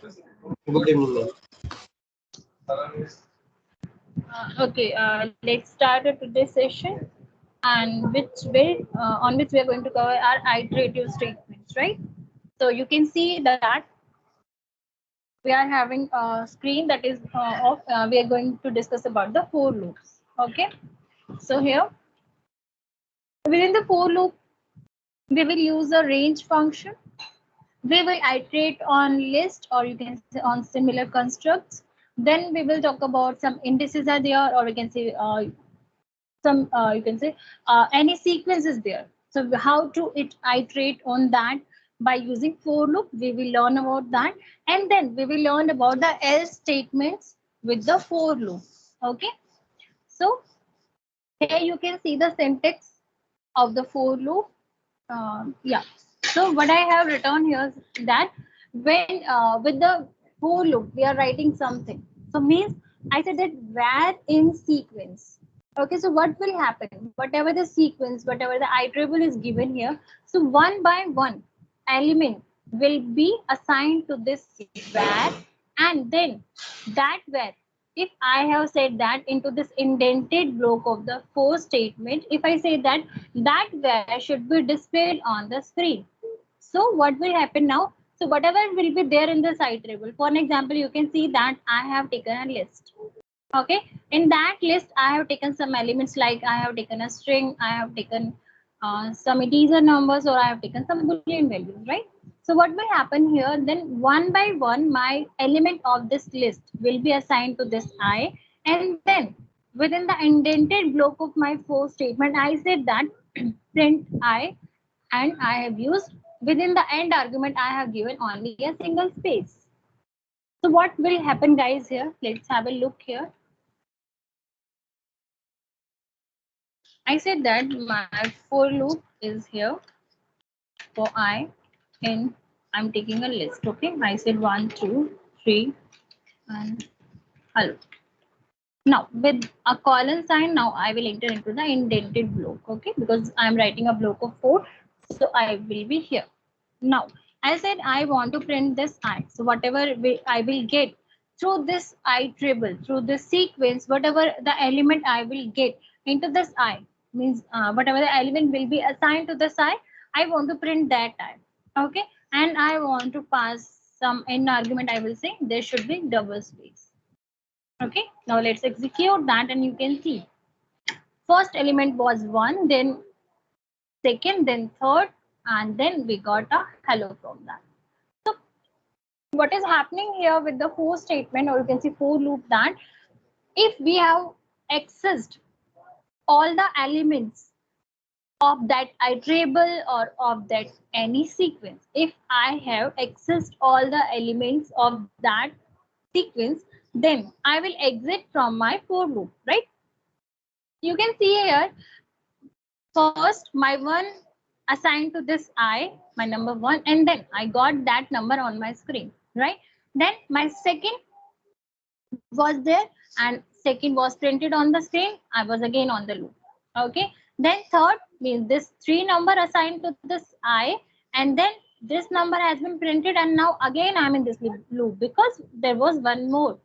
Good evening, Okay, let's start today's session, and on which we are going to cover our iterative statements, right? So you can see that we are having a screen that is we are going to discuss about the for loops. Okay, so here within the for loop, we will use a range function. We will iterate on list, or you can say on similar constructs. Then we will talk about some indices are there, or we can say some you can say any sequence is there, so how to iterate on that by using for loop, we will learn about that, and then we will learn about the else statements with the for loop. Okay, so here you can see the syntax of the for loop. Yeah, so what I have written here is that when with the for loop we are writing something, so means I said that where in sequence. Okay, so what will happen, whatever the sequence, whatever the iterable is given here, so one by one element will be assigned to this where, and then that where, if I have said that into this indented block of the for statement, if I say that that where should be displayed on the screen. So what will happen now? So whatever will be there in the iterable, for an example, you can see that I have taken a list. Okay, in that list I have taken some elements, like I have taken a string, I have taken some integer numbers, or I have taken some boolean values, right? So what will happen here, then one by one my element of this list will be assigned to this I, and then within the indented block of my for statement I said that print I, and I have used within the end argument I have given only a single space. So what will happen guys here, let's have a look here. I said that my for loop is here for I, and I'm taking a list. Okay, I said 1, 2, 3, and hello. Now with a colon sign, now I will enter into the indented block. Okay, because I'm writing a block of 4, so I will be here. Now I said I want to print this I. So whatever I will get through this iterable, through this sequence, whatever the element I will get into this I, means whatever the element will be assigned to this I want to print that I. Okay, and I want to pass some end argument. I will say there should be double space. Okay, now let's execute that, and you can see first element was 1, then second, then third, and then we got a hello from that. So what is happening here with the for statement, or you can see for loop, that if we have accessed all the elements of that iterable or of that any sequence, if I have accessed all the elements of that sequence, then I will exit from my for loop, right? You can see here, first my one assigned to this I, my number 1, and then I got that number on my screen, right? Then my second was there, and second was printed on the screen, I was again on the loop. Okay, then third means this 3 number assigned to this I, and then this number has been printed, and now again I'm in this loop because there was one more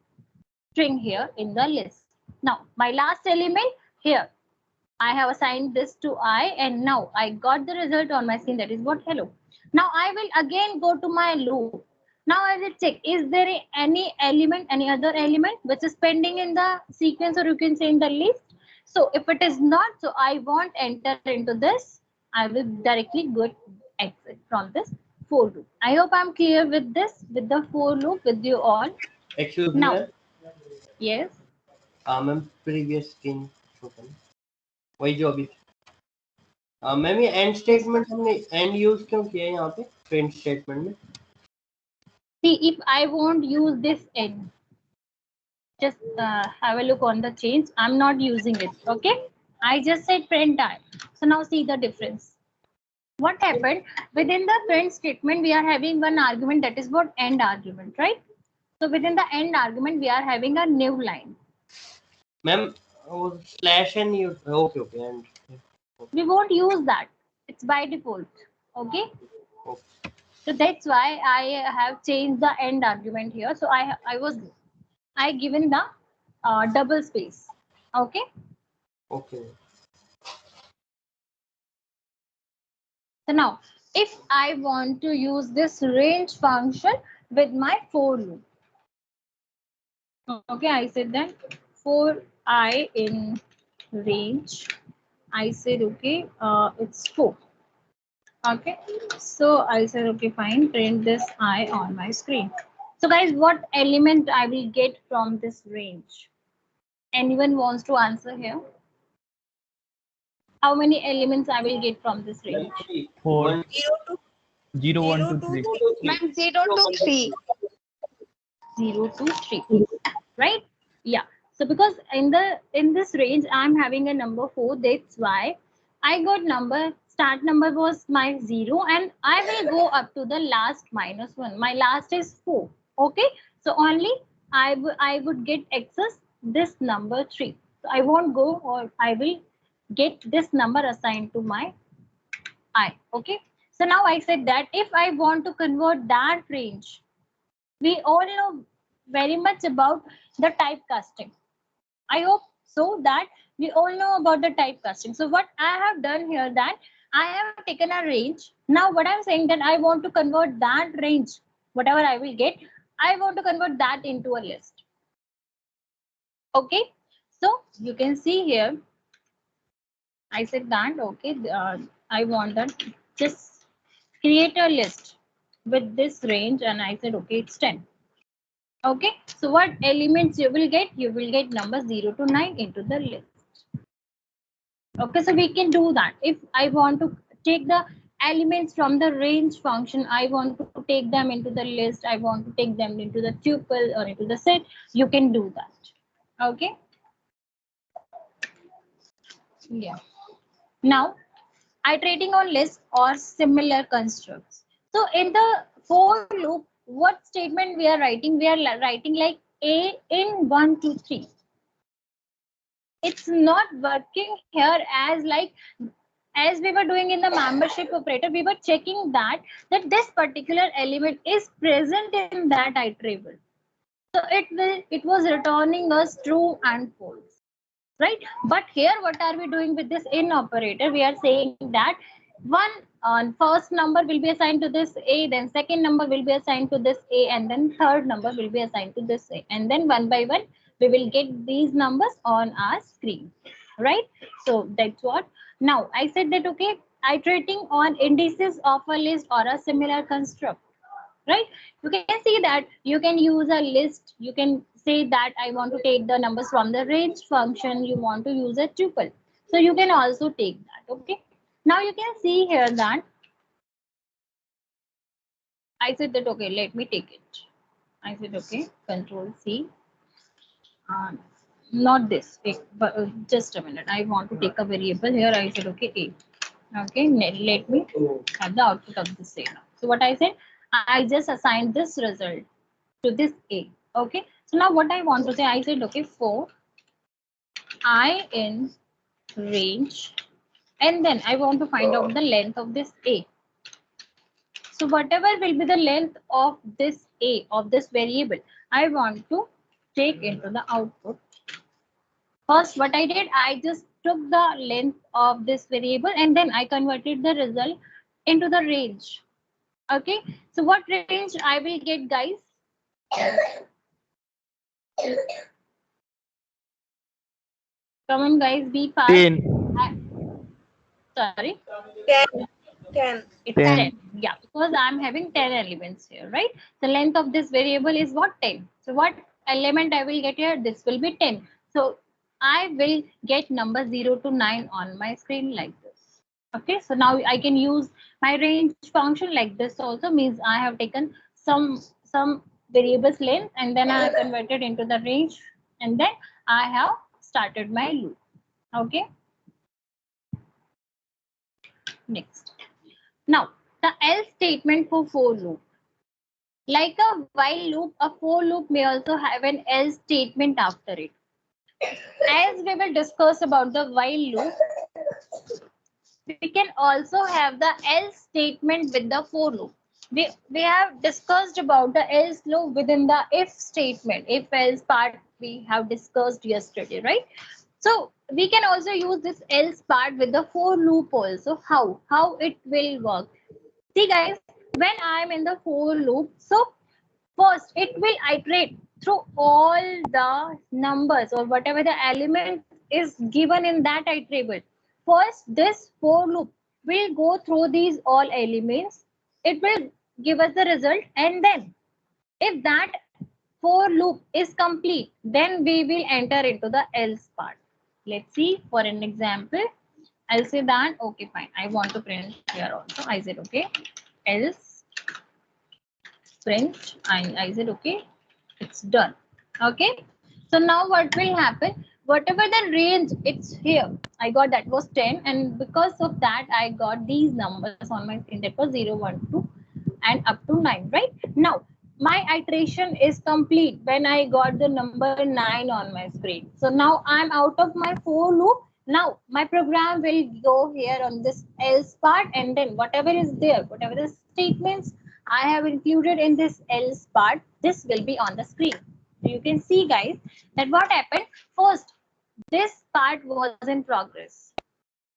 string here in the list. Now my last element here, I have assigned this to I, and now I got the result on my screen, that is what hello. Now I will again go to my loop. Now I will check, is there any element, any other element which is pending in the sequence, or you can say in the list. So if it is not, so I won't enter into this. I will directly go exit from this for loop. I hope I'm clear with this, with the for loop with you all. Excuse me, Now, ma'am. yes. Ma'am previous screen show करें वही जो अभी ma'am ये and statement हमने and use क्यों किया है यहाँ पे प्रिंट स्टेटमेंट में See, if I won't use this n, just have a look on the change. I'm not using it. Okay, I just said print I. So now see the difference. What happened within the print statement, we are having one argument, that is what end argument, right? So within the end argument we are having a new line. Ma'am वो slash N use okay okay and We won't use that, it's by default. Okay, So that's why I have changed the end argument here. So I given the double space. Okay. Okay. So now, if I want to use this range function with my for loop, okay, I said that for I in range, I said okay, it's 4. Okay, so I said okay, fine, print this I on my screen. So guys, what element I will get from this range? Anyone wants to answer here? How many elements I will get from this range? 4. 1, 0, 1, 2, 3. 2 to 3. Ma'am, 0 to 3. 0 to 3, right? Yeah. So because in this range I'm having a number 4, that's why I got start number was my 0 and I will go up to the last -1. My last is 4. Okay, so only I would get access this number 3. So I won't go, or I will get this number assigned to my I. Okay, so now I said that if I want to convert that range, we all know very much about the typecasting. I hope so that we all know about the typecasting. So what I have done here, that I have taken a range. Now what I'm saying, that I want to convert that range, whatever I will get, I want to convert that into a list. Okay, so you can see here, I said that okay, I want that, just create a list with this range, and I said okay, it's 10. Okay, so what elements you will get? You will get number 0 to 9 into the list. Okay, so we can do that. If I want to take the elements from the range function, I want to take them into the list, I want to take them into the tuple or into the set, you can do that. Okay. Yeah. Now, iterating on list or similar constructs. So in the for loop, what statement we are writing? We are writing like A in 1, 2, 3. It's not working here as we were doing in the membership operator. We were checking that this particular element is present in that iterable. So it was returning us true and false, right? But here, what are we doing with this in operator? We are saying that one first number will be assigned to this A, then second number will be assigned to this A, and then third number will be assigned to this A, and then one by one we will get these numbers on our screen, right? So that's what. Now I said that okay, iterating on indices of a list or a similar construct, right? You can see that you can use a list. You can say that I want to take the numbers from the range function. You want to use a tuple, so you can also take that. Okay, now you can see here that I said that okay, let me take it. I said okay, control C, not this, but just a minute, I want to take a variable here. I said okay, A. Okay, let me have the output of this A now. So what I said, I just assigned this result to this A. Okay, so now what I want to say, I said okay, for I in range, and then I want to find out the length of this A. So whatever will be the length of this A, of this variable, I want to take into the output. First, what I did, I just took the length of this variable and then I converted the result into the range. Okay, so what range I will get, guys? Come on, guys, be fast. 10. Sorry, 10. 10. it's 10. 10. Yeah, because I'm having 10 elements here, right? The length of this variable is what? 10. So what element I will get here? This will be 10. So I will get number 0 to 9 on my screen like this. Okay, so now I can use my range function like this also, means I have taken some variables length and then I have converted into the range, and then I have started my loop. Okay, next. Now the else statement for loop. Like a while loop, a for loop may also have an else statement after it. As we will discuss about the while loop, we can also have the else statement with the for loop. we have discussed about the else loop within the if statement, if else part we have discussed yesterday, right? So we can also use this else part with the for loop also. How it will work? See guys, when I am in the for loop, so first it will iterate through all the numbers or whatever the element is given in that iterable. First, this for loop will go through these all elements. It will give us the result, and then if that for loop is complete, then we will enter into the else part. Let's see for an example. I'll say that okay fine, I want to print here also. I said okay, else print, and I said okay, it's done. Okay, so now what will happen, whatever the range it's here, I got that was 10, and because of that I got these numbers on my screen, that was 0 1 2 and up to 9, right? Now my iteration is complete when I got the number 9 on my screen. So now I'm out of my for loop. Now my program will go here on this else part, and then whatever is there, whatever the statements I have included in this else part, this will be on the screen. So you can see guys that what happened. First, this part was in progress.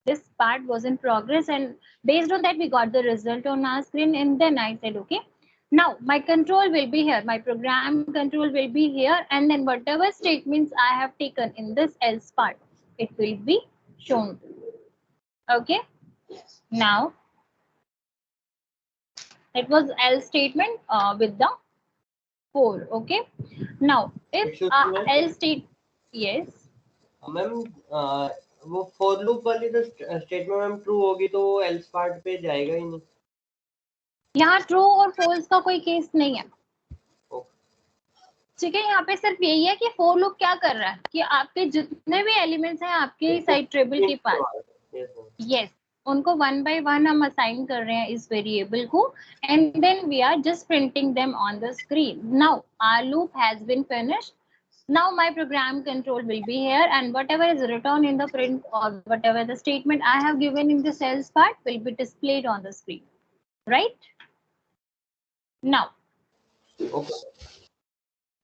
This part was in progress, and based on that we got the result on our screen, and then I said okay, now my control will be here, my program control will be here, and then whatever statements I have taken in this else part, it will be shown. Okay, now it was else statement with the for. Okay, now if else state, yes ma'am वो for loop वाली तो statement ma'am true होगी तो वो else part पे जाएगा ही नहीं. यहाँ ट्रू और फॉल्स का कोई केस नहीं है. ठीक है, यहाँ पे सिर्फ यही है कि फॉर लूप क्या कर रहा है कि आपके जितने भी एलिमेंट्स हैं आपके साइड टेबल के पास, यस, उनको 1 by 1 हम असाइन कर रहे हैं इस वेरिएबल को, and then we are just printing them on the screen. Now our loop has been finished. Now my program control will be here, and whatever is written in the print or whatever the statement I have given in the cells part will be displayed on the screen, right? Now, okay.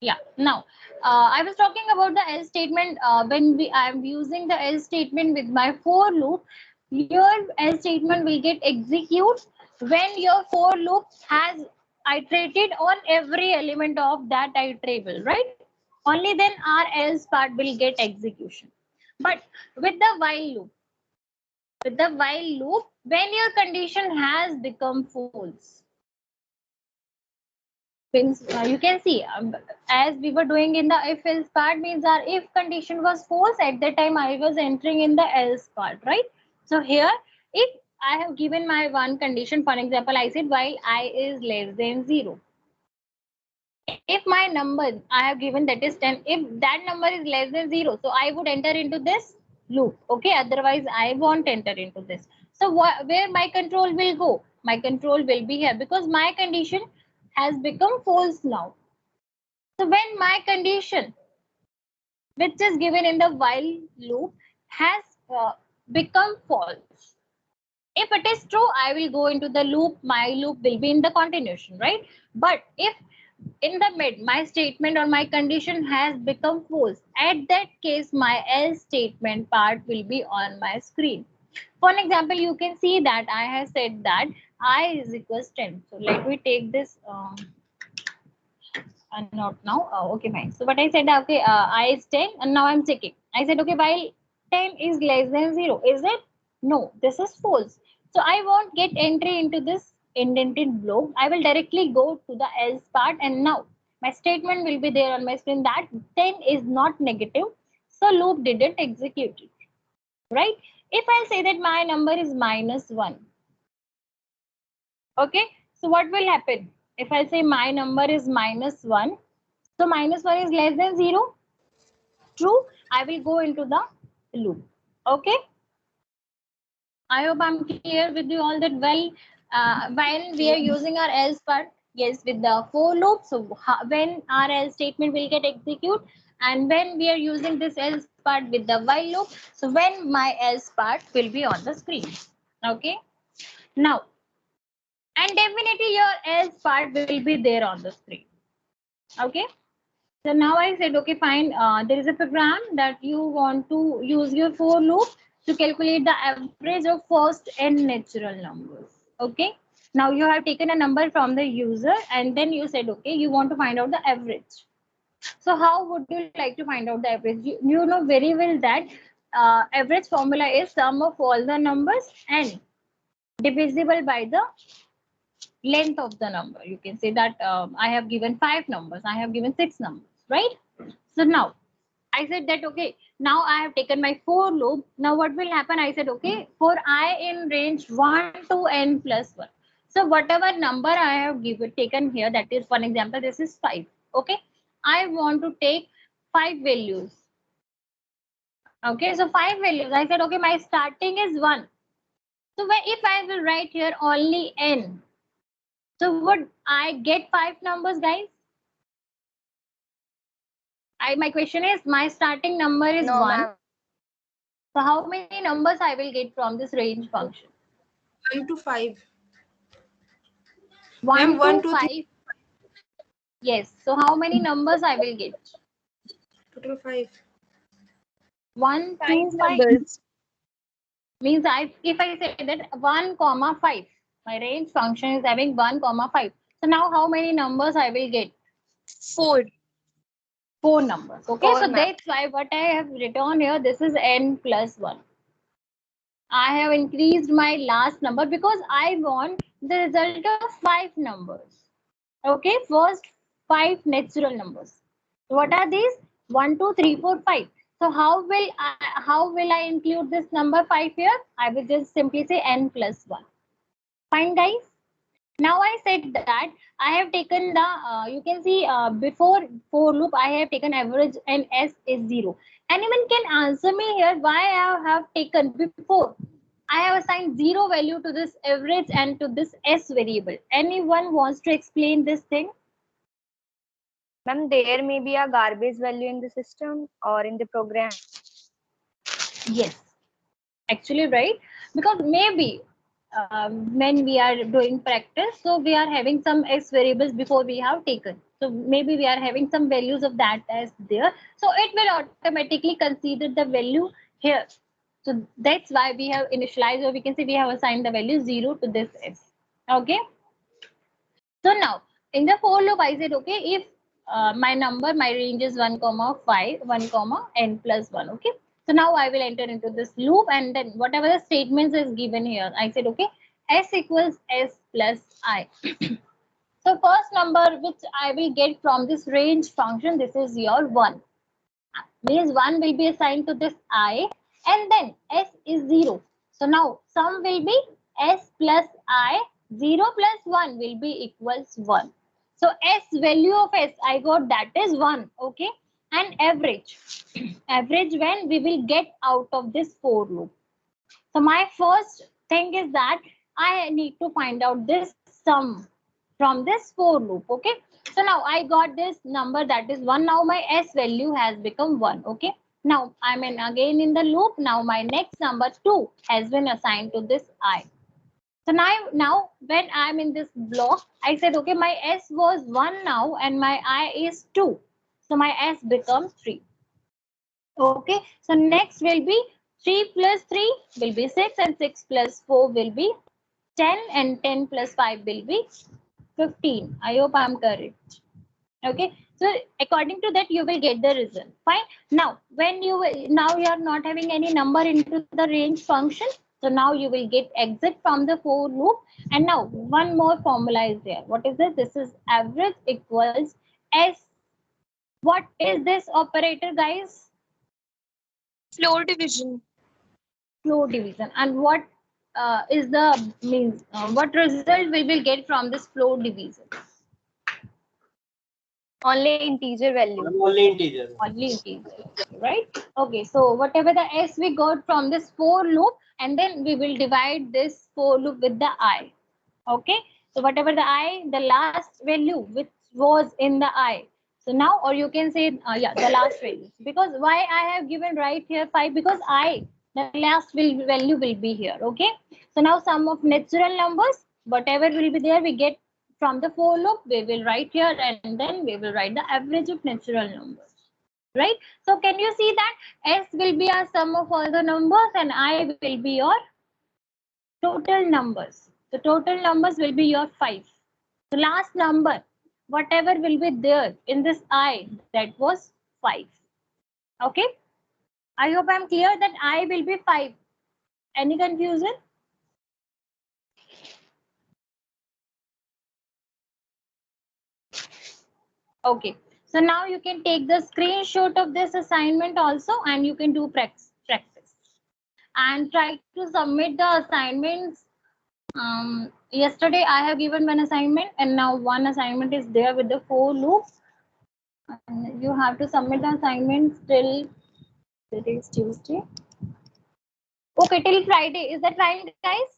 Yeah, now I was talking about the else statement. When I am using the else statement with my for loop, your else statement will get execute when your for loop has iterated on every element of that iterable, right? Only then our else part will get execution. But with the while loop, when your condition has become false, means you can see as we were doing in the if else part, means our if condition was false, at that time I was entering in the else part, right? So here if I have given my one condition, for example I said while I is less than 0, if my number I have given that is 10, if that number is less than 0, so I would enter into this loop. Okay, otherwise I won't enter into this. So where my control will go, my control will be here because my condition has become false now. So when my condition which is given in the while loop has become false, if it is true I will go into the loop, my loop will be in the continuation, right? But if in the mid my statement or my condition has become false, at that case my else statement part will be on my screen. For an example, you can see that I have said that I is equals 10. So let me take this not now. Okay, fine. So what I said, okay, I is 10, and now I'm checking. I said, okay, while 10 is less than 0, is it? No, this is false. So I won't get entry into this indented block. I will directly go to the else part, and now my statement will be there on my screen that 10 is not negative. So loop didn't execute it, right? If I say that my number is -1, okay, so what will happen? If I say my number is -1, so -1 is less than 0. True, I will go into the loop. Okay. I hope I'm clear with you all that well. When we are using our else part, yes, with the for loop. So when our else statement will get execute, and when we are using this else part with the while loop, so when my else part will be on the screen. Okay. Now, and definitely your else part will be there on the screen. Okay. So now I said, okay, fine. There is a program that you want to use your for loop to calculate the average of first n natural numbers. Okay. Now you have taken a number from the user and then you said, okay, you want to find out the average. So how would you like to find out the average? You know very well that average formula is sum of all the numbers and divisible by the length of the number. You can say that I have given 5 numbers, I have given 6 numbers, right? So now I said that, okay, now I have taken my for loop. Now what will happen? I said, okay, for I in range 1 to n plus 1. So whatever number I have taken here, that is, for example, this is 5. Okay. I want to take 5 values. Okay. So 5 values. I said, okay, my starting is 1. So if I will write here only n, so would I get 5 numbers, guys? My question is, my starting number is No, 1. ma'am. So how many numbers I will get from this range function? 1 to 5. 1 Ma'am, to 1 to 5. 3. Yes. So how many numbers I will get? Total 5. 1, 5 2, 5. numbers. Means if I say that 1, 5, my range function is having 1, 5. So now how many numbers I will get? 4. 4 numbers. Okay. 4, So ma'am. that's why what I have written here, this is n plus 1. I have increased my last number because I want the result of 5 numbers. Okay, first 5 natural numbers. What are these? 1, 2, 3, 4, 5. So how will I include this number 5 here? I will just simply say n plus 1. Fine, guys. Now I said that I have taken the you can see before for loop I have taken average and s is 0. Anyone can answer me here why I have taken before I have assigned 0 value to this average and to this s variable. Anyone wants to explain this thing? Ma'am, there may be a garbage value in the system or in the program. Yes, actually right, because maybe when we are doing practice, so we are having some s variables before we have taken. So maybe we are having some values of that as there. So it will automatically consider the value here. So that's why we have initialized, or we can say we have assigned the value 0 to this s. Okay. So now in the for loop, I said, okay, if my range is 1, 5, 1, n plus 1. Okay. So now I will enter into this loop and then whatever the statements is given here, I said, okay, s equals s plus I. So first number which I will get from this range function, this is your 1. Means 1 will be assigned to this I and then s is 0. So now sum will be s plus I, 0 plus 1 will be equals 1. So s value of s I got that is 1. Okay. And average. Average when we will get out of this for loop. So my first thing is that I need to find out this sum from this for loop. Okay. So now I got this number that is 1. Now my s value has become 1. Okay. Now I'm again in the loop. Now my next number 2 has been assigned to this I. So now when I'm in this block, I said, okay, my s was 1 now and my I is 2. So my s becomes 3. Okay. So next will be 3 plus 3 will be 6 and 6 plus 4 will be 10 and 10 plus 5 will be 15. I hope I'm correct. Okay. So according to that, you will get the result. Fine. Now, when you are not having any number into the range function. So now you will get exit from the for loop. And now one more formula is there. What is this? This is average equals S. What is this operator, guys? Floor division. Floor division. And what is the means? What result we will get from this floor division? Only integer value. Only integer. Only integer, right? Okay, so whatever the s we got from this for loop, and then we will divide this for loop with the I. Okay, so whatever the I, the last value which was in the I. So now, or you can say, yeah, the last value. Because why I have given right here 5? Because I, the last value will be here. Okay, so now sum of natural numbers Whatever will be there, we get from the for loop, we will write here, and then we will write the average of natural numbers, right? So can you see that S will be a sum of all the numbers and I will be your total numbers. The total numbers will be your 5. The last number, whatever will be there in this I, that was 5. Okay. I hope I'm clear that I will be 5. Any confusion? Okay. So now you can take the screenshot of this assignment also, and you can do practice and try to submit the assignments. Yesterday I have given one assignment, and now one assignment is there with the for loop. And you have to submit the assignments till today is Tuesday. Okay, till Friday. Is that right, guys?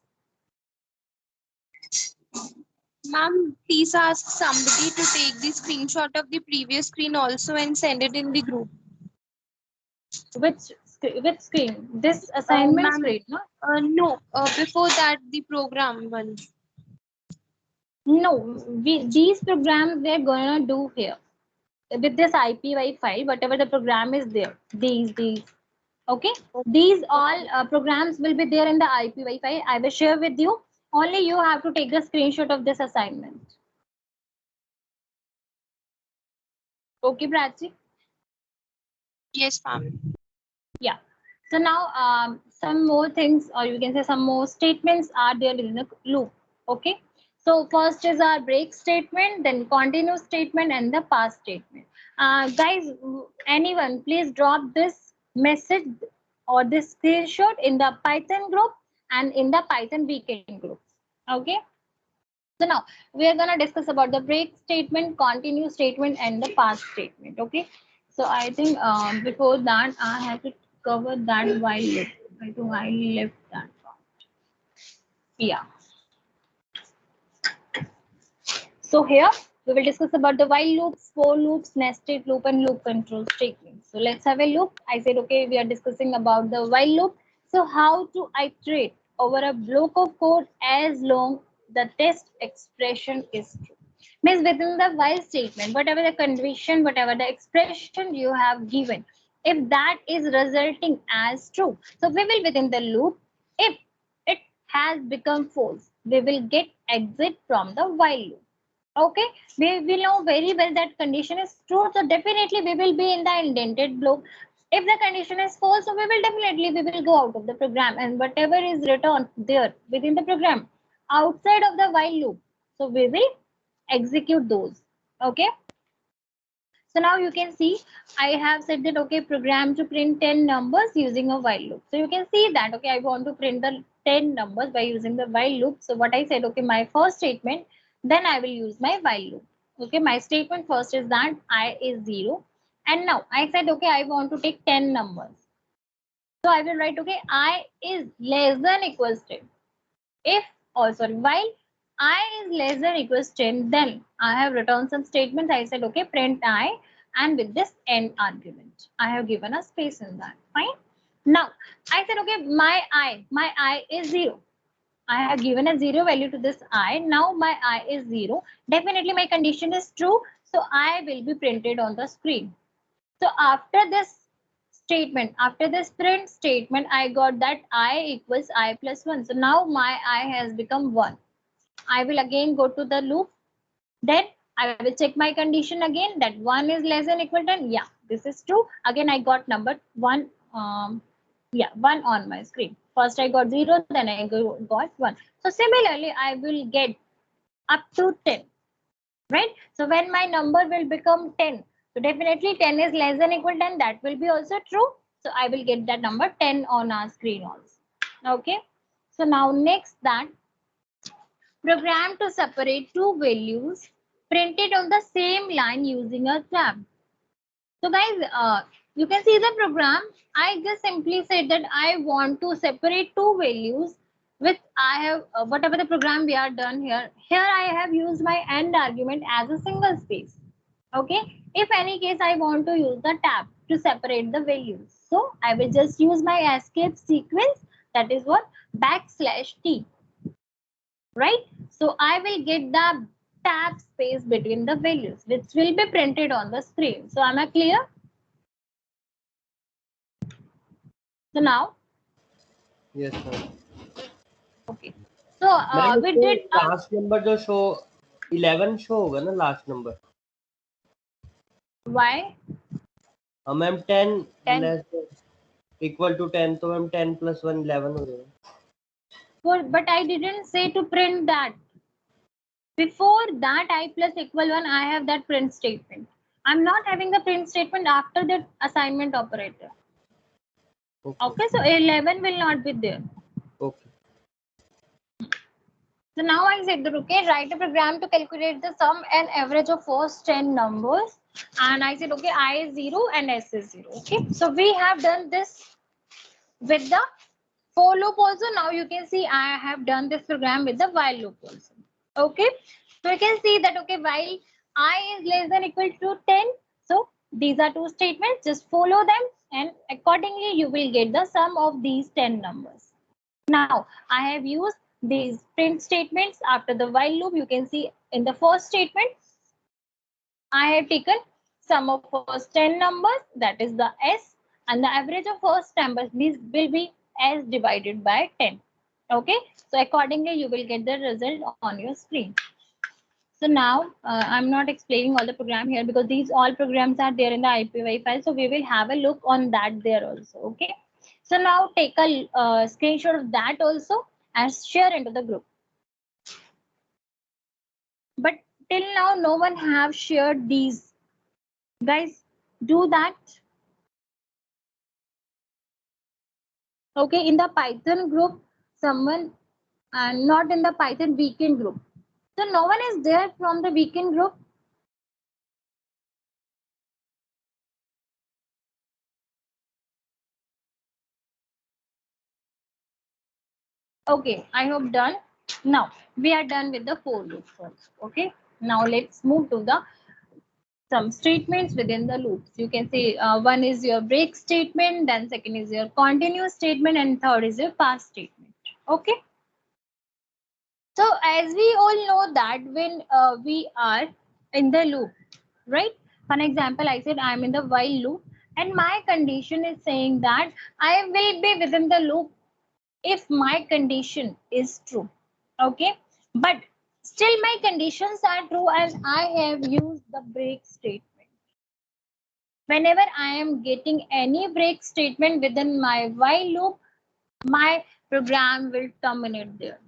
Ma'am, please ask somebody to take the screenshot of the previous screen also and send it in the group. Which screen? This assignment Ma'am, screen, no? no, before that, the program one. No, these programs we're gonna do here with this IPY file. Whatever the program is there, these. Okay, these all programs will be there in the IPY file. I will share with you. Only you have to take the screenshot of this assignment. Okay, Prachi? Yes, ma'am. Yeah. So now some more things, or you can say some more statements are there within the loop. Okay. So first is our break statement, then continue statement, and the pass statement. Guys, anyone, please drop this message or this screenshot in the Python group and in the Python weekend group. Okay. So now we are gonna discuss about the break statement, continue statement, and the pass statement. Okay. So I think before that I have to cover that while loop. I think I left that part. Yeah. So here we will discuss about the while loops, for loops, nested loop, and loop control statements. So let's have a look. I said, okay, we are discussing about the while loop. So how to iterate over a block of code as long the test expression is true. Means within the while statement, whatever the condition, whatever the expression you have given, if that is resulting as true, so we will within the loop. If it has become false, we will get exit from the while loop. Okay, we will know very well that condition is true, so definitely we will be in the indented block. If the condition is false, so we will go out of the program, and whatever is written there within the program outside of the while loop, so we will execute those. Okay, so now you can see I have said that, okay, program to print 10 numbers using a while loop. So you can see that, okay, I want to print the 10 numbers by using the while loop. So what I said, okay, my first statement, then I will use my while loop. Okay, my statement first is that I is 0. And now I said, okay, I want to take 10 numbers. So I will write, okay, I is less than equals 10. If, oh sorry, while I is less than equals 10, then I have written some statements. I said, okay, print I, and with this end argument, I have given a space in that. Fine. Now I said, okay, my I is 0. I have given a 0 value to this I. Now my I is 0. Definitely my condition is true. So I will be printed on the screen. So after this statement, after this print statement, I got that I equals I plus 1. So now my I has become 1. I will again go to the loop. Then I will check my condition again, that 1 is less than equal to 10. Yeah, this is true. Again, I got number 1. 1 on my screen. First I got 0, then I got 1. So similarly, I will get up to 10. Right? So when my number will become 10, so definitely 10 is less than equal to 10. That will be also true. So I will get that number 10 on our screen also. Okay. So now next, that program to separate two values printed on the same line using a tab. So guys, you can see the program. I just simply said that I want to separate two values with I have whatever the program we are done here. Here I have used my AND argument as a single space. Okay. If any case I want to use the tab to separate the values. So I will just use my escape sequence, that is what, \t. right? So I will get the tab space between the values, which will be printed on the screen. So am I clear? So now, Yes ma'am. okay. So ma'am we इसको did last number जो show 11 show होगा ना last number. why? Ma'am 10 10. Less equal to 10 तो ma'am 10 + 1 11 हो जाएगा. But I didn't say to print that. Before that I plus equal 1, I have that print statement. I'm not having the print statement after the assignment operator. Okay, so 11 will not be there. Okay. So now I said that, okay, write a program to calculate the sum and average of first 10 numbers. And I said, okay, I is 0 and S is 0. Okay, so we have done this with the for loop also. Now you can see I have done this program with the while loop also. Okay, so you can see that, okay, while I is less than equal to 10, so these are two statements, just follow them and accordingly you will get the sum of these 10 numbers. Now I have used these print statements after the while loop. You can see in the first statement I have taken sum of first 10 numbers, that is the S, and the average of first numbers will be S divided by 10. Okay, so accordingly you will get the result on your screen. So now I'm not explaining all the program here because these all programs are there in the IPY file. So we will have a look on that there also. Okay. So now take a screenshot of that also and share into the group. But till now no one have shared these. Guys, do that. Okay, in the Python group, someone and not in the Python weekend group. So no one is there from the weekend group. Okay, I hope done. Now we are done with the for loop also. Okay, now let's move to the some statements within the loops. You can say one is your break statement, then second is your continuous statement, and third is your pass statement. Okay. So as we all know that when we are in the loop, right? For example, I said I am in the while loop and my condition is saying that I will be within the loop if my condition is true. Okay, but still my conditions are true and I have used the break statement. Whenever I am getting any break statement within my while loop, my program will terminate there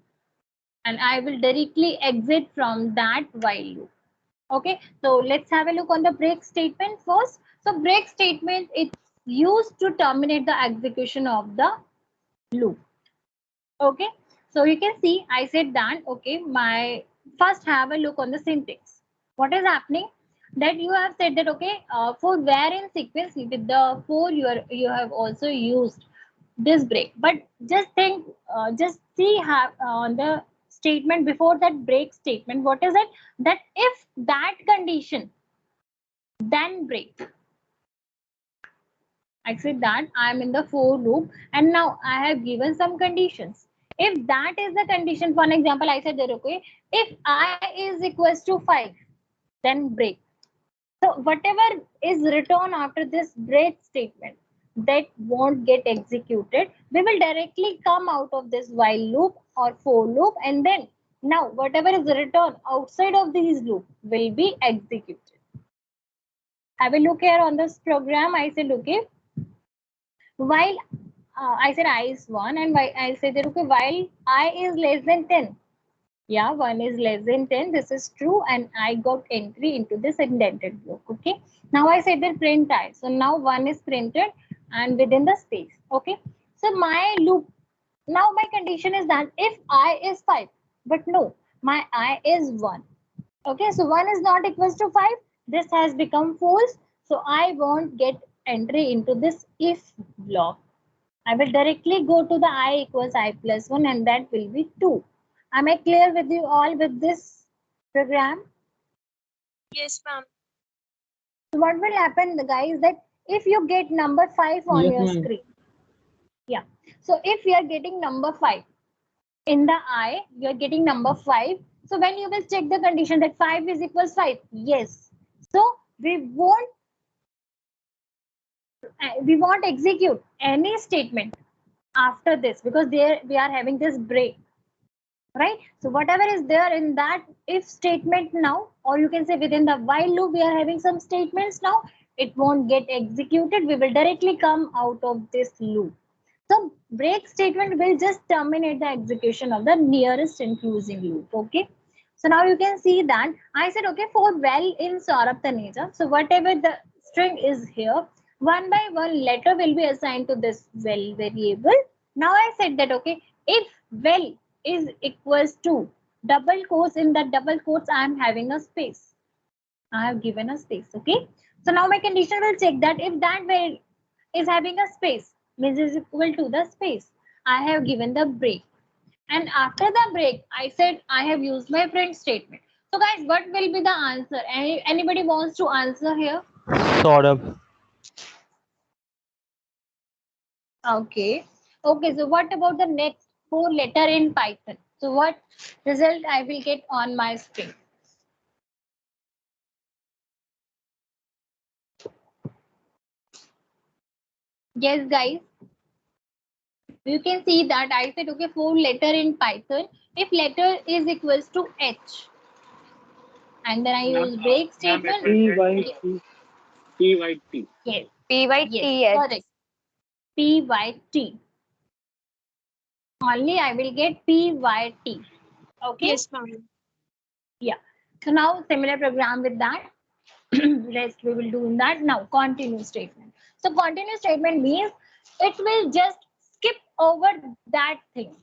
and I will directly exit from that while loop. Okay, so let's have a look on the break statement first. So break statement is used to terminate the execution of the loop. Okay, so you can see I said that, okay, my first have a look on the syntax. What is happening that you have said that, okay, for where in sequence with the for you have also used this break, but just think just see have on the statement before that break statement, what is it, that if that condition then break. I said that I am in the for loop and now I have given some conditions. If that is the condition, for example, I said that, okay, if I is equals to 5, then break. So whatever is written after this break statement that won't get executed, we will directly come out of this while loop or for loop, and then now whatever is written outside of these loop will be executed. Have a look here on this program. I said, okay, while I said I is 1 and I said that, okay, while I is less than 10. Yeah, 1 is less than 10. This is true and I got entry into this indented block. Okay. Now I said that print I. So now 1 is printed and within the space. Okay. So my loop, now my condition is that if I is 5, but no, my I is 1. Okay. So 1 is not equals to 5. This has become false. So I won't get entry into this if block. I will directly go to the I equals I plus 1 and that will be 2. Am I clear with you all with this program? Yes, ma'am. So what will happen, guys, that if you get number 5 on Yes, your ma'am. screen. Yeah. So if you are getting number 5, in the I, you are getting number 5. So when you will check the condition that 5 is equals 5, yes. So we won't execute any statement after this because there we are having this break, right? So whatever is there in that if statement now, or you can say within the while loop, we are having some statements now, it won't get executed. We will directly come out of this loop. So break statement will just terminate the execution of the nearest inclusive loop. Okay. So now you can see that I said, okay, for well in Saurabh Taneja. So whatever the string is here, one by one letter will be assigned to this well variable. Now I said that, okay, if well is equals to double quotes, in that double quotes, I am having a space. I have given a space. Okay. So now my condition will check that if that well is having a space, means is equal to the space, I have given the break. And after the break, I said I have used my print statement. So guys, what will be the answer? Anybody wants to answer here? Saurabh. Okay. Okay, so what about the next 4 letter in Python? So what result I will get on my screen? Yes, guys. You can see that I said, okay, 4 letter in Python. If letter is equals to H, and then I use break statement. PYT. Yes. PYT. Yes, correct. PYT. Only I will get PYT. Okay. Yes, ma'am. Yeah. So now similar program with that. Rest we will do in that. Now continue statement. So continue statement means it will just skip over that thing.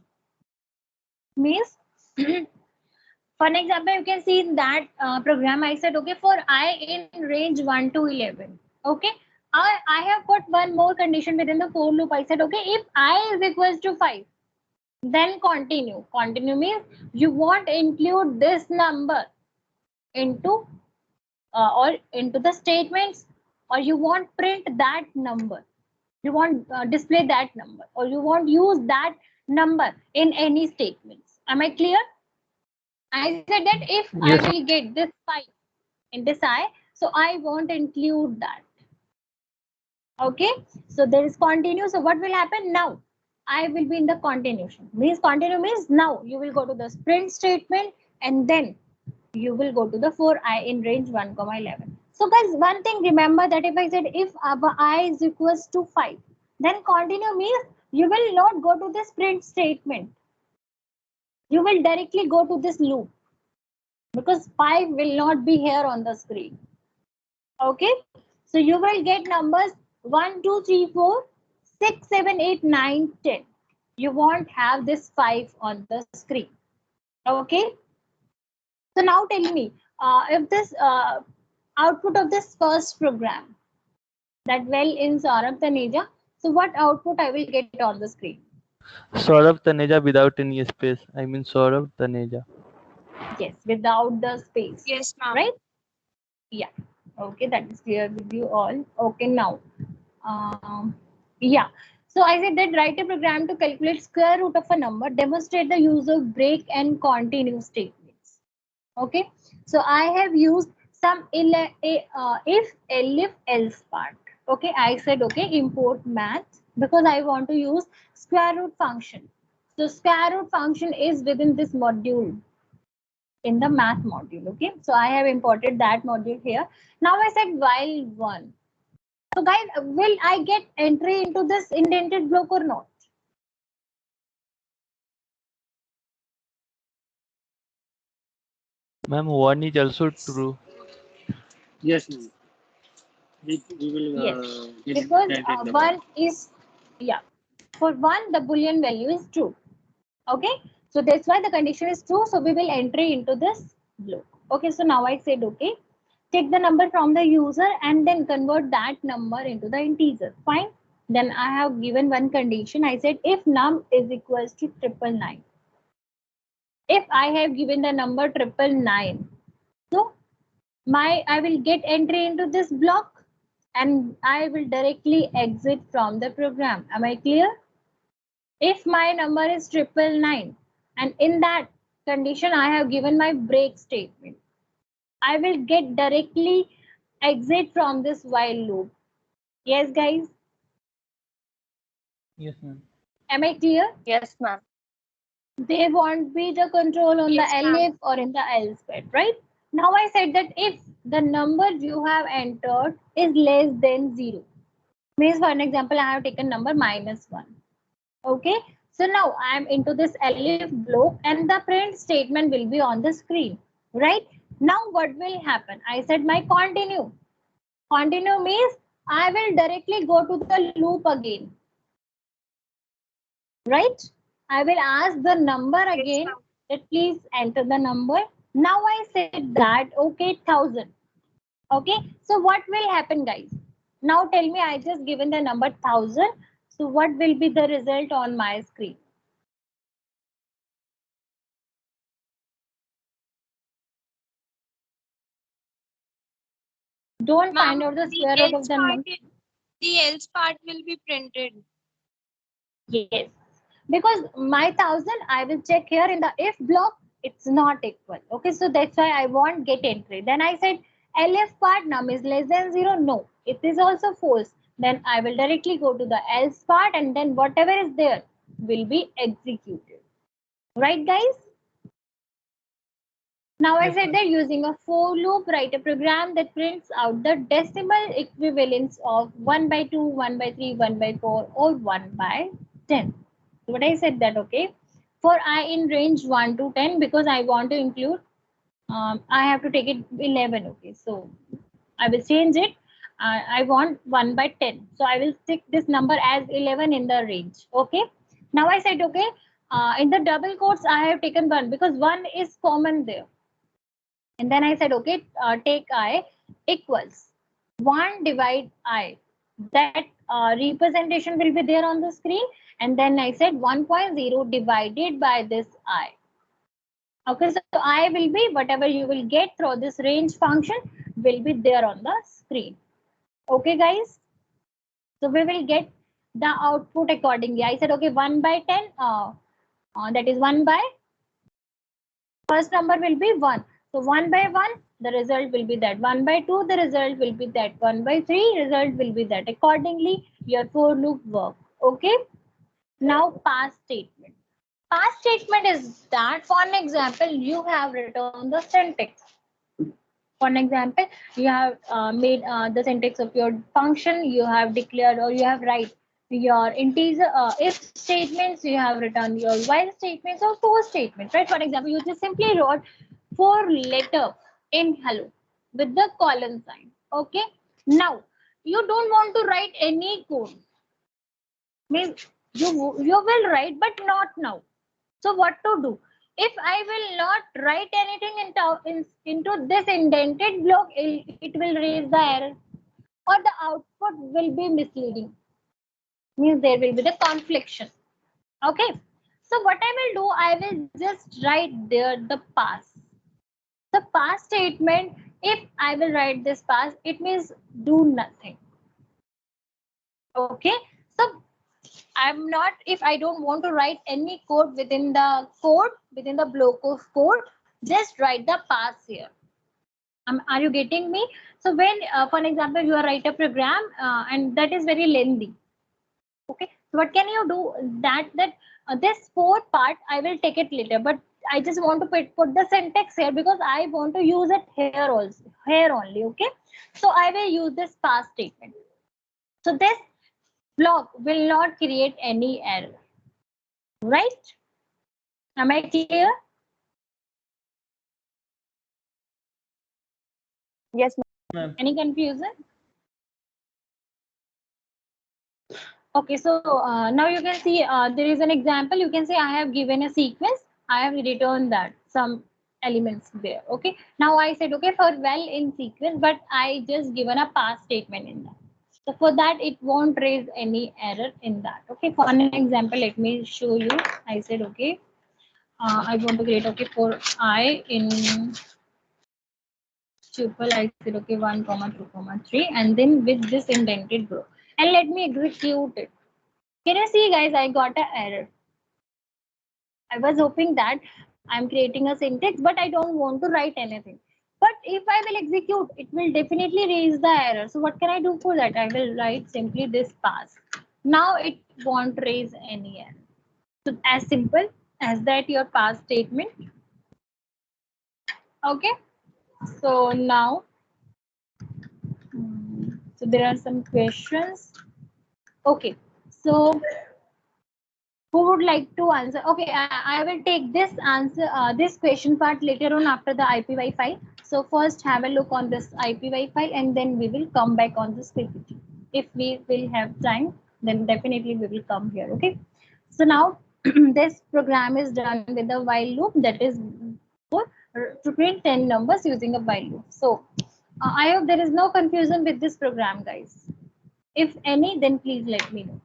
Means for an example, you can see in that program I said, okay, for I in range 1 to 11. Okay. I have put one more condition within the for loop. I said, okay, if I is equals to 5, then continue. Continue means you won't include this number into or into the statements, or you won't print that number. You won't display that number, or you won't use that number in any statements. Am I clear? I said that if Yes. I will get this 5 in this I, so I won't include that. Okay, so there is continue. So what will happen now? I will be in the continuation. Means continue means now you will go to the sprint statement and then you will go to the for I in range 1, 11. So guys, one thing remember that if I said if I is equals to 5, then continue means you will not go to the sprint statement. You will directly go to this loop because 5 will not be here on the screen. Okay, so you will get numbers 1, 2, 3, 4, 6, 7, 8, 9, 10. You won't have this 5 on the screen. Okay, so now tell me if this output of this first program, that well in Saurabh Taneja, so what output I will get on the screen? Saurabh Taneja without any space. I mean Saurabh Taneja. Yes, without the space. Yes, ma'am. Right? Yeah. Okay, that is clear with you all. Okay, now. Yeah. So I said that write a program to calculate square root of a number, demonstrate the use of break and continue statements. Okay. So I have used some if, elif, else part. Okay. I said, okay, import math because I want to use square root function. So square root function is within this module, in the math module. Okay, so I have imported that module here. Now I said while 1. So guys, will I get entry into this indented block or not? Ma'am, 1 is also true. Yes, ma'am. We will Yes, get because that in the 1 is, yeah, for 1 the boolean value is true. Okay, so that's why the condition is true, so we will entry into this block. Okay, so now I said, okay, take the number from the user and then convert that number into the integer. Fine. Then I have given one condition. I said if num is equals to 999. If I have given the number 999, so I will get entry into this block and I will directly exit from the program. Am I clear? If my number is 999 and in that condition I have given my break statement. I will get directly exit from this while loop. Yes, guys, Yes, ma'am. am I clear? Yes, ma'am. They won't be the control on Yes, the ma'am. elif or in the else bit, right? Now I said that if the number you have entered is less than 0, means for an example I have taken number -1. Okay, so now I am into this elif block and the print statement will be on the screen, right? Now what will happen? I said my continue. Continue means I will directly go to the loop again, right? I will ask the number Yes, again ma'am. that please enter the number. Now I said that okay 1000. Okay, so what will happen, guys? Now tell me, I just given the number 1000. So what will be the result on my screen? Don't Ma'am, find out the the square root of else the part number. the else part will be printed. Yes, because my 1000 I will check here in the if block, it's not equal. Okay, so that's why I want get entry. Then I said elif part num is less than 0. No, it is also false. Then I will directly go to the else part and then whatever is there will be executed. Right, guys? Now I Yes, said ma'am. that using a for loop, write a program that prints out the decimal equivalents of 1 by 2, 1 by 3, 1 by 4, or 1 by 10. So what I said that, okay, for I in range 1 to 10, because I want to include, I have to take it 11. Okay, so I will change it. I want 1 by 10. So I will stick this number as 11 in the range. Okay. Now I said, okay, in the double quotes, I have taken 1 because 1 is common there. And then I said, okay, take I equals 1 divide I. That representation will be there on the screen. And then I said 1.0 divided by this I. Okay, so I will be whatever you will get through this range function will be there on the screen. Okay, guys. So we will get the output accordingly. I said, okay, 1 by 10, that is 1 by, first number will be 1. So 1 by 1, the result will be that. 1 by 2, the result will be that. 1 by 3, result will be that. Accordingly, your for loop work. Okay. Now pass statement. Pass statement is that, for an example, you have written the syntax. For an example, you have made the syntax of your function, you have declared or you have write your integer if statements, you have written your while statements or for statements, right? For example, you just simply wrote 4 letter in hello with the colon sign. Okay. Now you don't want to write any code. Means you will write, but not now. So what to do? If I will not write anything into this indented block, it will raise the error or the output will be misleading. Means there will be the confliction. Okay. So what I will do, I will just write there the pass. The pass statement, if I will write this pass, it means do nothing. Okay. So I'm not, if I don't want to write any code within the block of code, just write the pass here. Are you getting me? So when, for an example, you write a program and that is very lengthy. Okay, so what can you do? This 4 part I will take it later, but I just want to put the syntax here because I want to use it here also, here only. Okay, so I will use this pass statement. So this block will not create any error. Right? Am I clear? Yes, Ma'am. Any confusion? Okay, so now you can see there is an example. You can say I have given a sequence. I have returned that some elements there. Okay. Now I said okay for well in sequence, but I just given a pass statement in that. So for that it won't raise any error in that. Okay. For an example, let me show you. I said okay. I want to create okay for I in tuple. I said okay 1 comma 2 comma 3 and then with this indented group and let me execute it. Can you see, guys? I got an error. I was hoping that I'm creating a syntax, but I don't want to write anything. But if I will execute, it will definitely raise the error. So what can I do for that? I will write simply this pass. Now it won't raise any error. So as simple as that, your pass statement. Okay. So now, so there are some questions. Okay. So who would like to answer? Okay, I will take this answer, this question part later on after the IPY file. So first have a look on this IPY file and then we will come back on this PPT. If we will have time, then definitely we will come here. Okay. So now this program is done with a while loop, that is for to print 10 numbers using a while loop. So I hope there is no confusion with this program, guys. If any, then please let me know.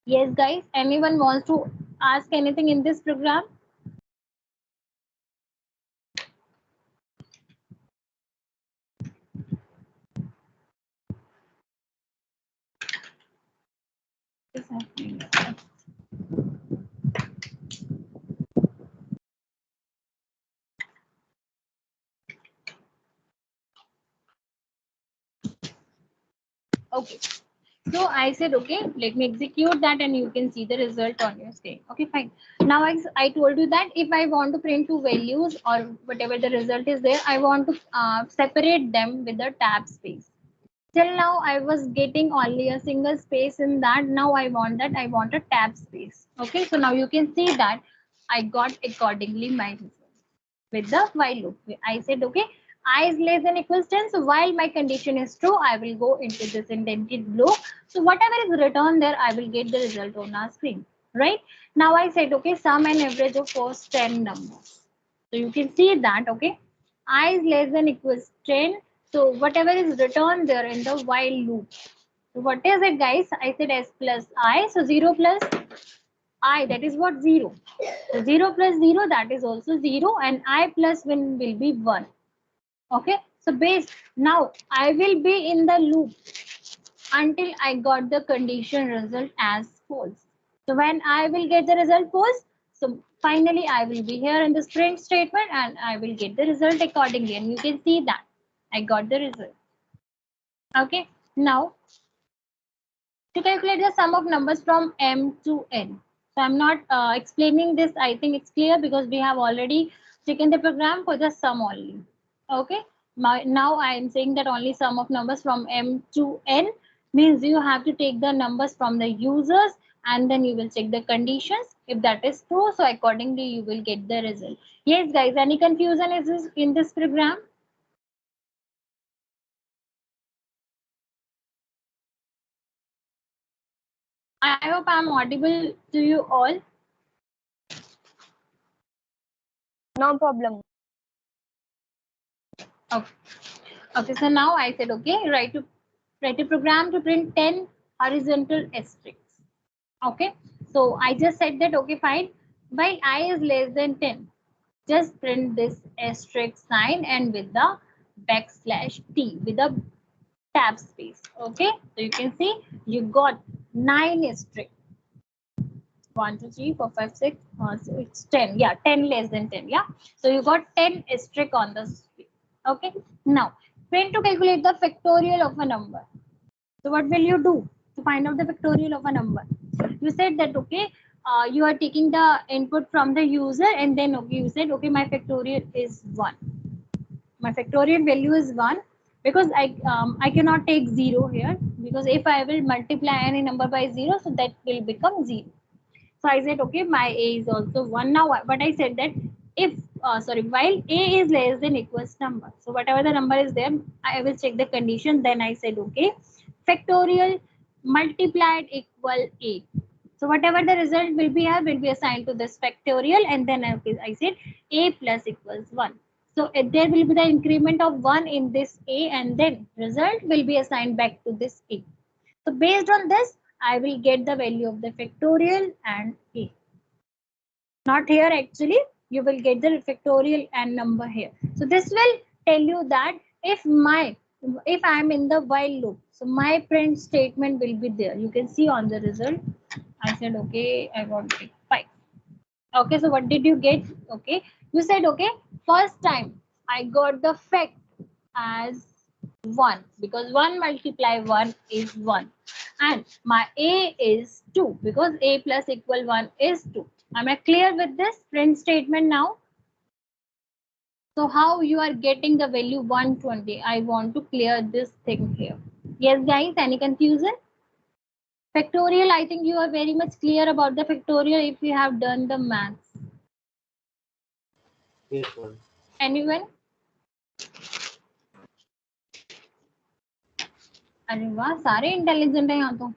Yes, guys, anyone wants to ask anything in this program? What's happening? Okay, so I said, okay, let me execute that and you can see the result on your screen. Okay, fine. Now I told you that if I want to print two values or whatever the result is there, I want to separate them with a tab space. Till now I was getting only a single space in that. Now I want a tab space. Okay, so now you can see that I got accordingly my result with the while loop. I said, okay, I is less than equals 10. So while my condition is true, I will go into this indented block. So whatever is returned there, I will get the result on our screen. Right now I said, okay, sum and average of first 10 numbers. So you can see that, okay, I is less than equals 10. So whatever is returned there in the while loop. So what is it, guys? I said s plus I. So 0 plus I, that is what? 0. So 0 plus 0, that is also 0, and I plus 1 will be 1. Okay. So base, now I will be in the loop until I got the condition result as false. So when I will get the result false, so finally I will be here in the print statement and I will get the result accordingly. And you can see that I got the result. Okay. Now to calculate the sum of numbers from m to n. So I'm not explaining this. I think it's clear because we have already taken the program for the sum only. Okay. Now I am saying that only sum of numbers from m to n means you have to take the numbers from the users and then you will check the conditions. If that is true, so accordingly you will get the result. Yes, guys, any confusion is in this program? I hope I'm audible to you all. No problem. Okay. Okay, so now I said, okay, write a program to print 10 horizontal asterisks. Okay, so I just said that, okay, fine. While I is less than 10, just print this asterisk sign and with the backslash T with a tab space. Okay, so you can see you got 9 asterisks. 1, 2, 3, 4, 5, 6, so it's 10. Yeah, 10 less than 10. Yeah, so you got 10 asterisk on the screen. Okay, now print to calculate the factorial of a number. So what will you do to find out the factorial of a number? You said that, okay, you are taking the input from the user and then, okay, you said, okay, my factorial is 1. My factorial value is 1 because I cannot take 0 here, because if I will multiply any number by 0, so that will become 0. So I said, okay, my a is also 1. Now, but I said that if, while a is less than equals number, so whatever the number is there, I will check the condition. Then I said, okay, factorial multiplied equal a. So whatever the result will be here will be assigned to this factorial, and then I said a plus equals 1. So there will be the increment of 1 in this a, and then result will be assigned back to this a. So based on this, I will get the value of the factorial and a. Not here actually, you will get the factorial and number here. So this will tell you that if my if I'm in the while loop, so my print statement will be there. You can see on the result. I said, okay, I want to take 5. Okay, so what did you get? Okay, you said, okay, first time I got the fact as 1 because 1 multiply 1 is 1 and my a is 2 because a plus equal 1 is 2. Am I clear with this print statement now? So how you are getting the value 120? I want to clear this thing here. Yes guys, any confusion? Factorial, I think you are very much clear about the factorial if you have done the maths. Yes, ma'am. Anyone? अरे वाह सारे intelligent है यहाँ तो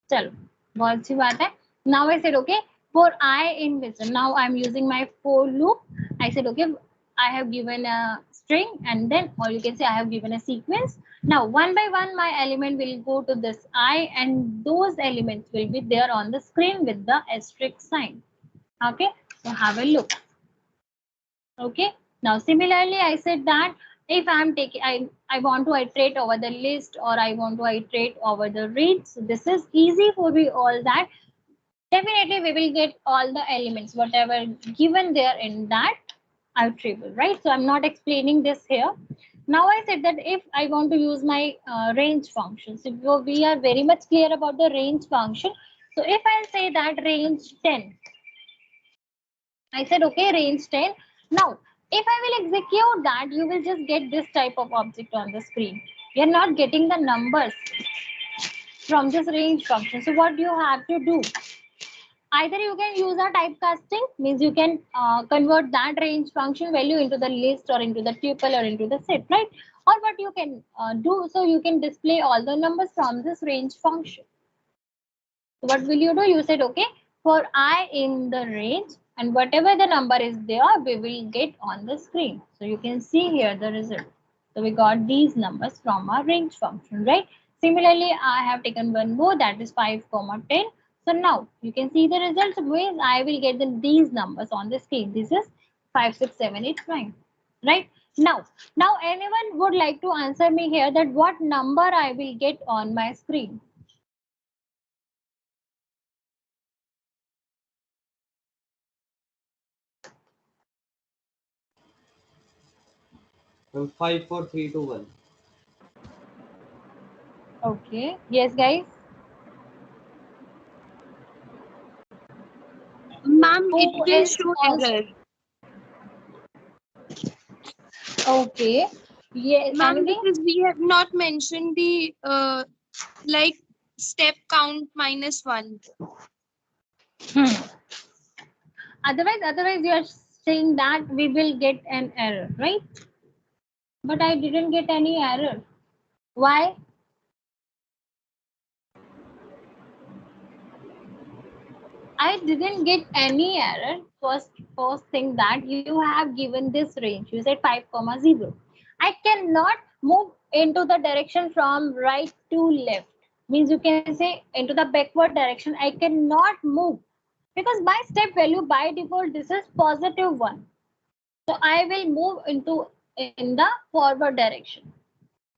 चलो बहुत अच्छी बात है now I said okay for I in whistle now I'm using my for loop I said okay I have given a string and then or you can say I have given a sequence now one by one my element will go to this I and those elements will be there on the screen with the asterisk sign okay so have a look okay now similarly I said that if I'm taking I want to iterate over the list or I want to iterate over the range so this is easy for me all that definitely we will get all the elements whatever given there in that iterable right so I'm not explaining this here now I said that if I want to use my range function so we are very much clear about the range function so if I say that range 10 I said, okay, range 10. Now, if I will execute that, you will just get this type of object on the screen. You're not getting the numbers from this range function. So what you have to do? Either you can use a typecasting, means you can convert that range function value into the list or into the tuple or into the set, right? Or what you can do, so you can display all the numbers from this range function. So what will you do? You said, okay, for I in the range and whatever the number is there, we will get on the screen. So you can see here the result. So we got these numbers from our range function, right? Similarly, I have taken one more that is 5, 10. So now you can see the results means I will get these numbers on the screen. This is 5, 6, 7, 8, 9, right? Now anyone would like to answer me here that what number I will get on my screen? From 5, 4, 3, 2, 1. Okay. Yes, guys. Ma'am, it Who will is show first? error. Okay. Yes. Ma'am, Anything? because we have not mentioned the like step count -1. Otherwise, you are saying that we will get an error, right? But I didn't get any error. Why? I didn't get any error. First thing that you have given this range. You said 5, 0. I cannot move into the direction from right to left. Means you can say into the backward direction. I cannot move because my step value by default this is +1. So I will move in the forward direction.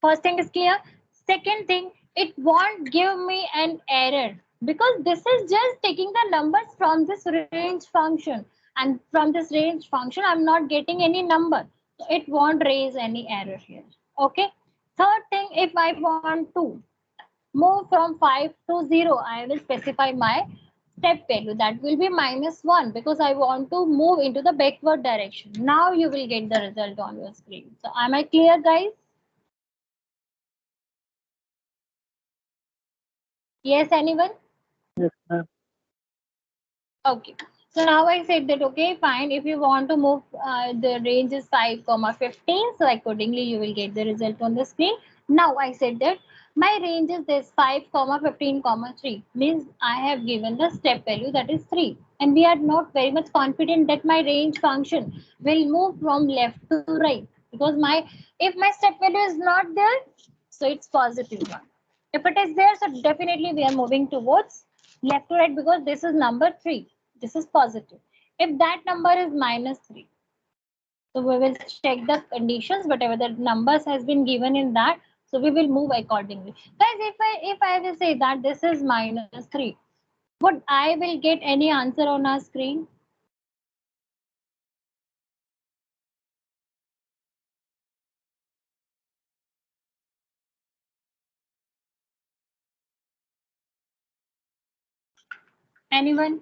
First thing is clear. Second thing, it won't give me an error because this is just taking the numbers from this range function, and from this range function I'm not getting any number, so it won't raise any error here. Okay. Third thing, if I want to move from 5 to 0, I will specify my step value that will be -1 because I want to move into the backward direction. Now you will get the result on your screen. So am I clear, guys? Yes, anyone? Yes, ma'am. Okay. So now I said that, okay, fine. If you want to move, the range is 5, 15. So accordingly, you will get the result on the screen. Now I said that my range is this 5, 15, 3. Means I have given the step value that is 3. And we are not very much confident that my range function will move from left to right. Because if my step value is not there, so it's +1. If it is there, so definitely we are moving towards left to right because this is number 3. This is positive. If that number is -3, so we will check the conditions, whatever the numbers has been given in that. So we will move accordingly. Guys, if I will say that this is -3, would I will get any answer on our screen? Anyone?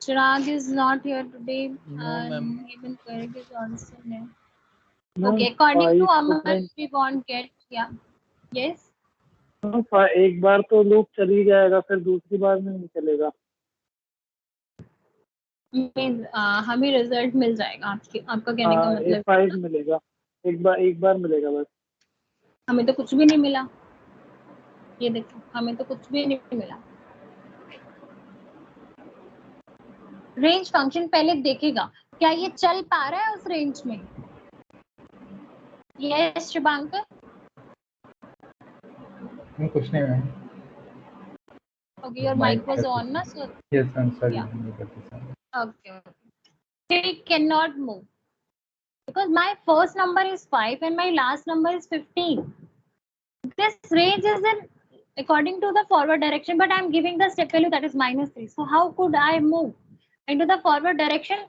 Chirag is not here today, No, and ma'am. even Karib is also there. No, Okay, according to 5 to Aman, 10. we won't get. Yeah. Yes. No, एक बार तो loop चली जाएगा, फिर दूसरी बार में नहीं चलेगा. Means हमें रिजल्ट मिल जाएगा. आपका कहने का हाँ, मतलब 5 मिलेगा. एक बार मिलेगा बस. हमें तो कुछ भी नहीं मिला. ये देखो, हमें तो कुछ भी नहीं मिला. रेंज फंक्शन पहले देखेगा क्या ये चल पा रहा है उस रेंज में. यस शुभांकर. कुछ नहीं ma'am. Okay, your mic was on, na? So Yes, I'm sorry. yeah. Okay. It cannot move because my first number is 5 and my last number is 15. This range is in according to the forward direction, but I'm giving the step value that is -3. So how could I move into the forward direction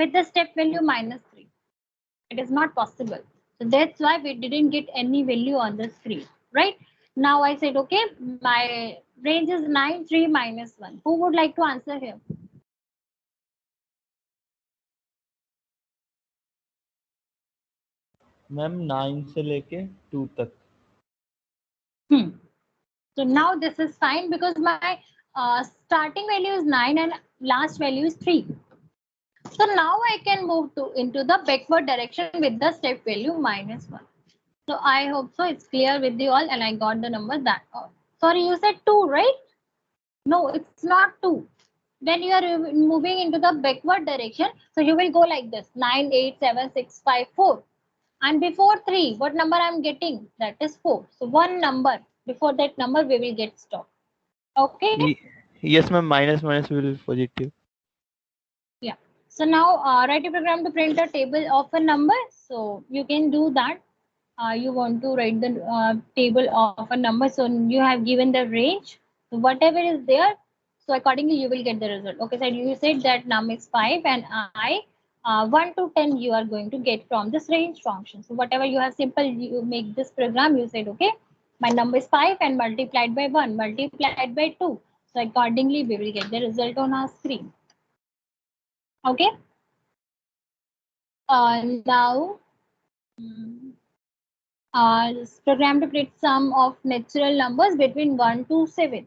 with the step value -3? It is not possible. So that's why we didn't get any value on the screen, right? Now I said, okay, my range is 9, 3, -1. Who would like to answer here? Ma'am 9 से लेके 2 तक. So now this is fine because my starting value is 9 and last value is 3. So now I can move into the backward direction with the step value -1. So I hope so it's clear with you all and I got the number that. Sorry, you said 2, right? No, it's not 2. Then you are moving into the backward direction. So you will go like this: 9, 8, 7, 6, 5, 4. And before 3, what number I'm getting? That is 4. So one number before that number we will get stopped. Okay. Yes, ma'am. Minus will be positive. Yeah. So now write a program to print a table of a number. So you can do that. You want to write the table of a number. So you have given the range. So whatever is there, so accordingly you will get the result. Okay, so you said that num is 5 and I 1 to 10 you are going to get from this range function. So whatever you have simple, you make this program. You said, okay, my number is 5 and multiplied by 1 multiplied by 2. So accordingly we will get the result on our screen. Okay. Now program to print sum of natural numbers between 1 to 7.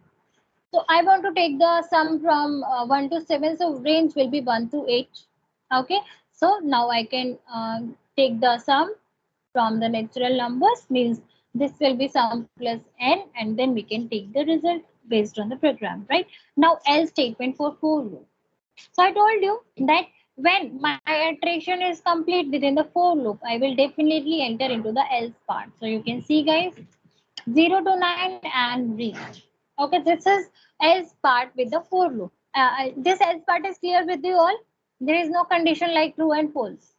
So I want to take the sum from 1 to 7. So range will be 1 to 8. Okay. So now I can take the sum from the natural numbers, means this will be sum plus n, and then we can take the result based on the program, right? Now else statement for for loop. So I told you that when my iteration is complete within the for loop, I will definitely enter into the else part. So you can see, guys, 0 to 9 and reach. Okay, this is else part with the for loop. This else part is clear with you all. There is no condition like true and false.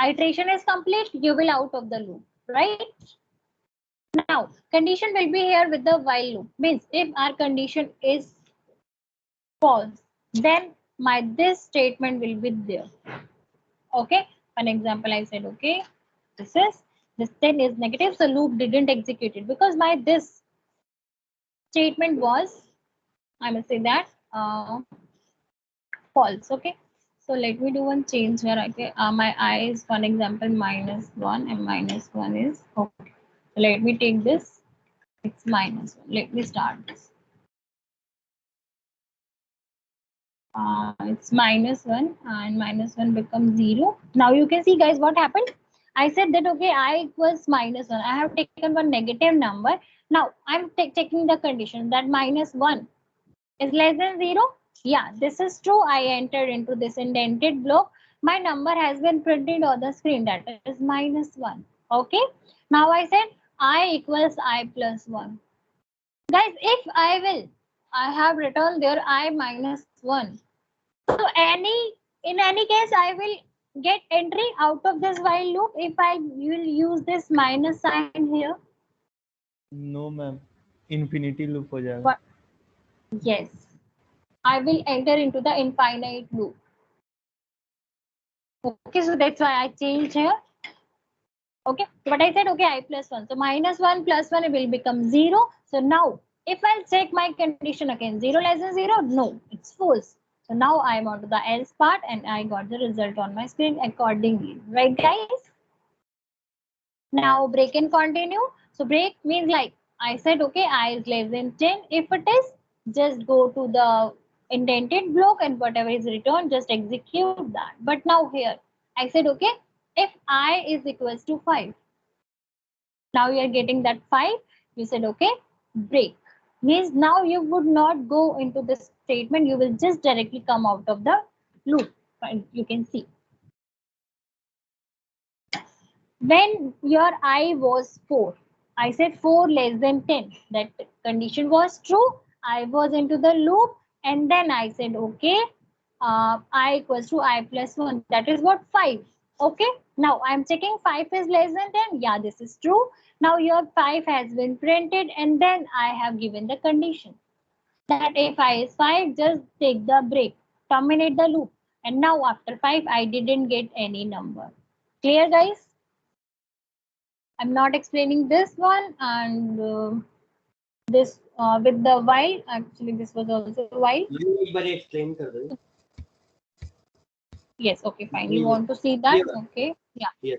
Iteration is complete, you will out of the loop, right? Now, condition will be here with the while loop. Means if our condition is false, then my this statement will be there. Okay, an example I said, okay, this 10 is negative, so loop didn't execute it because my this statement was, I must say that false. Okay, so let me do one change here. Okay, my I is one example -1 and -1 is okay. So let me take this, it's -1. Let me start this. It's -1 and -1 becomes 0. Now you can see, guys, what happened. I said that, okay, I equals -1. I have taken one negative number. Now I'm taking the condition that -1 is less than 0. Yeah, this is true. I entered into this indented block. My number has been printed on the screen, that is -1. Okay. Now I said I equals I plus 1. Guys, if I have written there I -1. So any in any case, I will get entry out of this while loop if I will use this minus sign here. No ma'am, infinity loop हो जाएगा. What? Yes, I will enter into the infinite loop. Okay, so that's why I changed here. Okay, but I said okay, I plus 1. So minus 1 plus 1 will become 0. So now if I'll check my condition again, 0 less than 0, no, it's false. So now I'm on to the else part and I got the result on my screen accordingly. Right, guys? Now break and continue. So break means like I said, okay, I is less than 10. If it is, just go to the indented block and whatever is returned, just execute that. But now here, I said, okay, if I is equals to 5. Now you are getting that 5. You said, okay, break. Means now you would not go into this statement. You will just directly come out of the loop. And you can see. When your I was 4, I said 4 less than 10. That condition was true. I was into the loop and then I said, okay, I equals to I plus 1. That is what 5. Okay. Now I'm checking 5 is less than 10. Yeah, this is true. Now your 5 has been printed and then I have given the condition that if I is 5, just take the break, terminate the loop. And now after 5, I didn't get any number. Clear, guys? I'm not explaining this one and this with the while. Actually, this was also while. You एक बार explain कर दो. Yes, okay, fine. You want to see that? Yeah. Okay, yeah. Yes.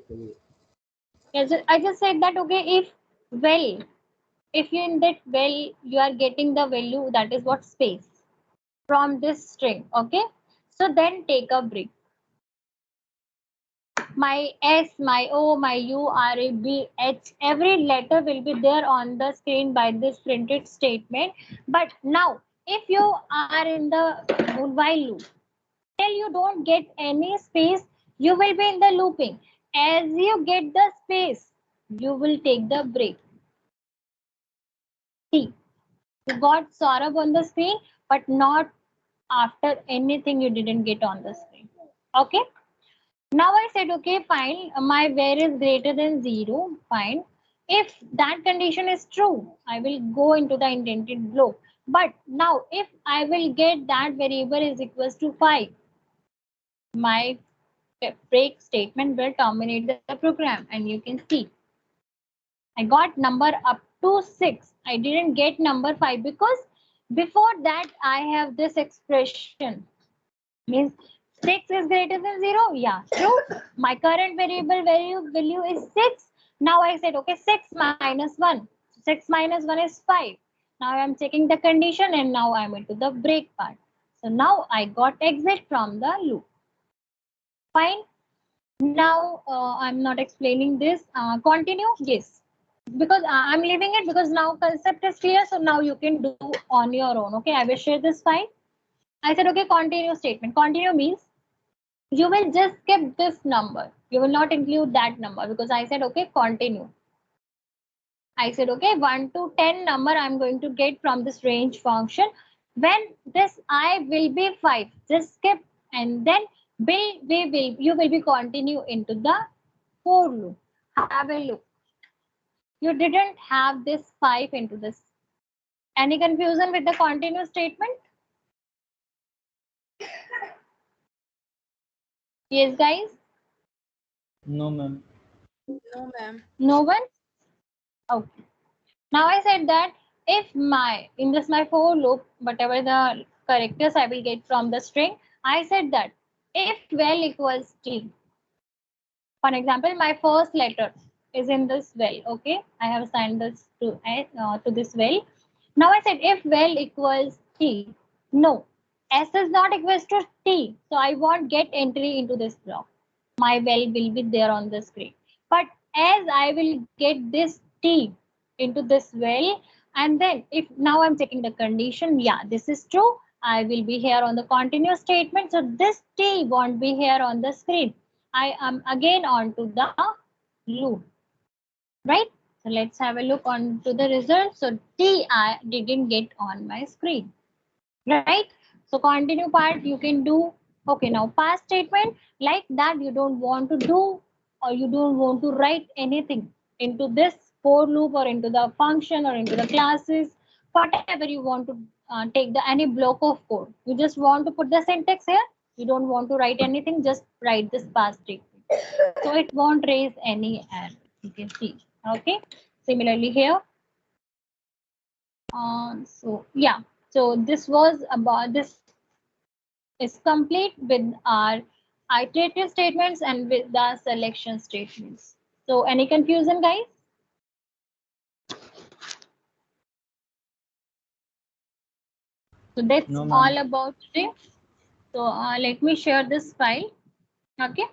Yes, I just said that, okay, if well, if you in that well, you are getting the value that is what space from this string, okay? So then take a break. My S, my O, my U, R, A, B, H, every letter will be there on the screen by this printed statement. But now, if you are in the while loop, till you don't get any space, you will be in the looping. As you get the space, you will take the break. See, you got Saurabh on the screen, but not after anything you didn't get on the screen. Okay. Now I said, okay, fine, my where is greater than 0, fine. If that condition is true, I will go into the indented block. But now if I will get that variable is equals to 5, my break statement will terminate the program and you can see I got number up to 6. I didn't get number 5 because before that I have this expression. Means 6 is greater than 0. Yeah, true. My current variable value is 6. Now I said, okay, 6 minus 1. 6 minus 1 is 5. Now I'm checking the condition and now I'm into the break part. So now I got exit from the loop. Fine. Now I'm not explaining this. Continue. Yes. Because I'm leaving it because now concept is clear. So now you can do on your own. Okay, I will share this file. I said, okay, continue statement. Continue means you will just skip this number. You will not include that number because I said, okay, continue. I said, okay, 1 to 10 number I'm going to get from this range function. When this I will be 5, just skip and then you will be continue into the for loop. Have a look. You didn't have this 5 into this. Any confusion with the continue statement? Yes, guys? No ma'am. No, ma'am. No one? Okay. Now I said that if in this my for loop, whatever the characters I will get from the string, I said that if well equals t. For example, my first letter is in this well. Okay, I have assigned this to this well. Now I said if well equals t. No, s is not equals to t, so I won't get entry into this block. My well will be there on the screen. But as I will get this t into this well, and then if now I'm checking the condition, yeah, this is true. I will be here on the continuous statement. So this t won't be here on the screen. I am again on to the loop, right? So let's have a look on to the result. So t I didn't get on my screen, right? So continue part you can do Okay, now past statement, like that you don't want to do or you don't want to write anything into this for loop or into the function or into the classes, whatever you want to take the any block of code. You just want to put the syntax here. You don't want to write anything, just write this past statement. So it won't raise any error. You can see. Okay. Similarly here. So yeah. So this was about this is complete with our iterative statements and with the selection statements. So any confusion, guys? So that's No, ma'am. all about today. So let me share this file. Okay.